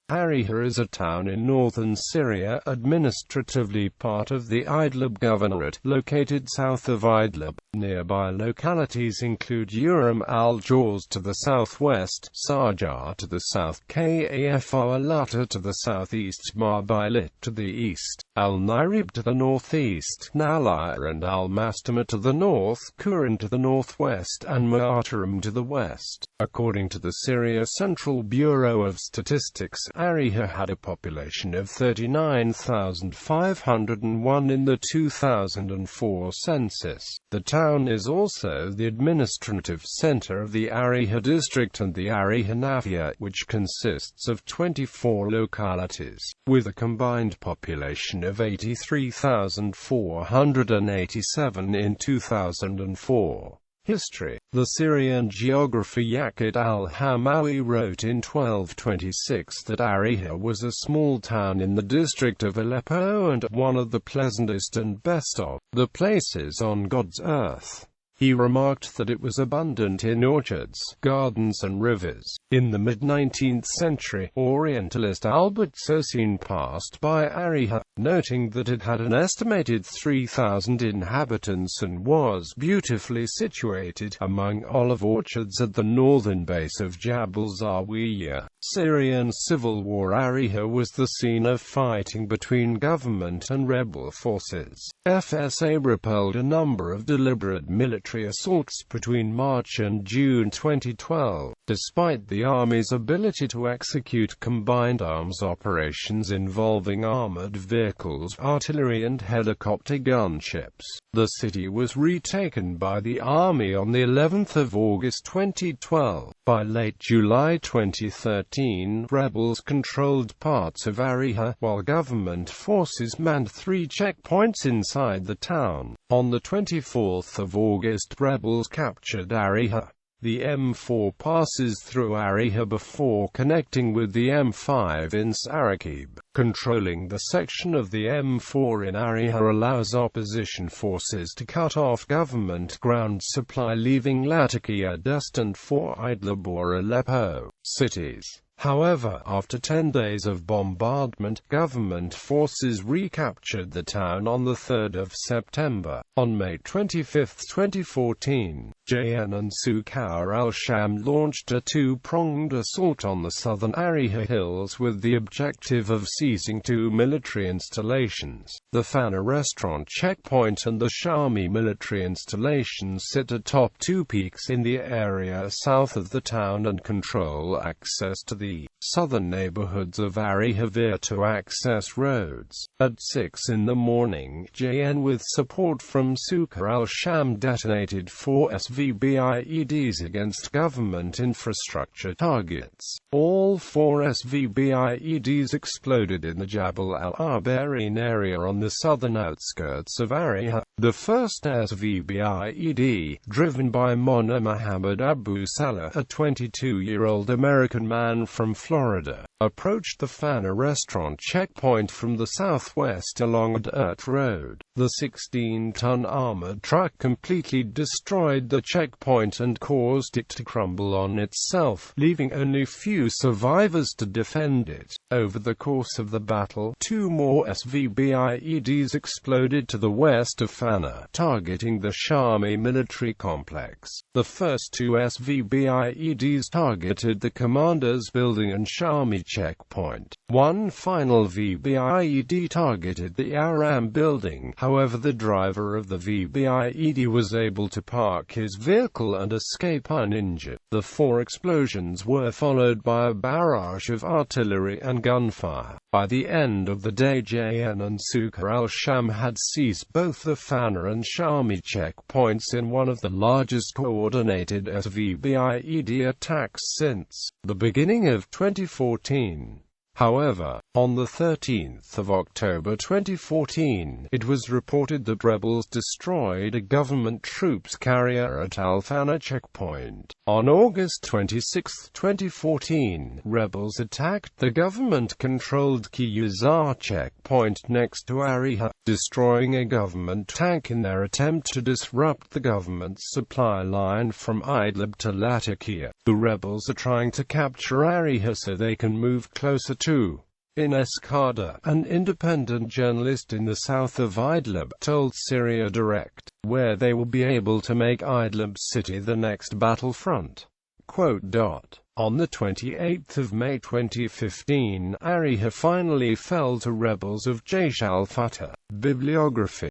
Ariha is a town in northern Syria, administratively part of the Idlib Governorate, located south of Idlib. Nearby localities include Urum, al-Jawz to the southwest, Sarjah to the south, Kafr Latah to the southeast, Maar Bilit to the east, al-Nayrab to the northeast, Nahlaya and al-Mastumah to the north, Kurin to the northwest, and Maataram to the west. According to the Syria Central Bureau of Statistics, Ariha had a population of 39,501 in the 2004 census. The town is also the administrative center of the Ariha District and the Ariha nahiyah, which consists of 24 localities, with a combined population of 83,487 in 2004. History. The Syrian geographer Yaqut al-Hamawi wrote in 1226 that Ariha was a small town in the district of Aleppo and one of the pleasantest and best of the places on God's earth. He remarked that it was abundant in orchards, gardens and rivers. In the mid-19th century, Orientalist Albert Sosin passed by Ariha, noting that it had an estimated 3,000 inhabitants and was beautifully situated among olive orchards at the northern base of Jabal Zawiya. Syrian civil war. Ariha was the scene of fighting between government and rebel forces. FSA repelled a number of deliberate military assaults between March and June 2012. Despite the army's ability to execute combined arms operations involving armored vehicles, artillery and helicopter gunships, the city was retaken by the army on the 11th of August 2012. By late July 2013, rebels controlled parts of Ariha, while government forces manned 3 checkpoints inside the town. On the 24th of August, rebels captured Ariha. The M4 passes through Ariha before connecting with the M5 in Sarjah. Controlling the section of the M4 in Ariha allows opposition forces to cut off government ground supply, leaving Latakia destined for Idlib or Aleppo cities. However, after 10 days of bombardment, government forces recaptured the town on the 3rd of September. On May 25, 2014, JN and Suqar al-Sham launched a 2-pronged assault on the southern Ariha hills with the objective of seizing 2 military installations. The Fana restaurant checkpoint and the Shami military installation sit atop 2 peaks in the area south of the town and control access to the southern neighborhoods of Ariha via 2 access roads. At 6 in the morning, JN with support from Suqar al-Sham detonated 4 SVBIEDs against government infrastructure targets. All 4 SVBIEDs exploded in the Jabal al-Arberin area on the southern outskirts of Ariha. The first SVBIED, driven by Mona Mohammed Abu Salah, a 22-year-old American man from Florida, approached the Fana restaurant checkpoint from the southwest along a dirt road. The 16-ton armored truck completely destroyed the checkpoint and caused it to crumble on itself, leaving only few survivors to defend it. Over the course of the battle, 2 more SVBIEDs exploded to the west of Fana, targeting the Shami military complex. The first 2 SVBIEDs targeted the commander's building and Shami checkpoint. One final VBIED targeted the Aram building. However, the driver of the VBIED was able to park his vehicle and escape uninjured. The 4 explosions were followed by a barrage of artillery and gunfire. By the end of the day, JN and Suqar al-Sham had seized both the Fana and Shami checkpoints in one of the largest coordinated SVBIED attacks since the beginning of 2014. However, on the 13th of October 2014, it was reported that rebels destroyed a government troops carrier at Al-Fana checkpoint. On August 26, 2014, rebels attacked the government-controlled Kiyuzar checkpoint next to Ariha, destroying a government tank in their attempt to disrupt the government's supply line from Idlib to Latakia. The rebels are trying to capture Ariha so they can move closer 2. In Escada, an independent journalist in the south of Idlib, told Syria Direct, where they will be able to make Idlib city the next battlefront. On the 28th of May 2015, Ariha finally fell to rebels of Jaish al-Fatah. Bibliography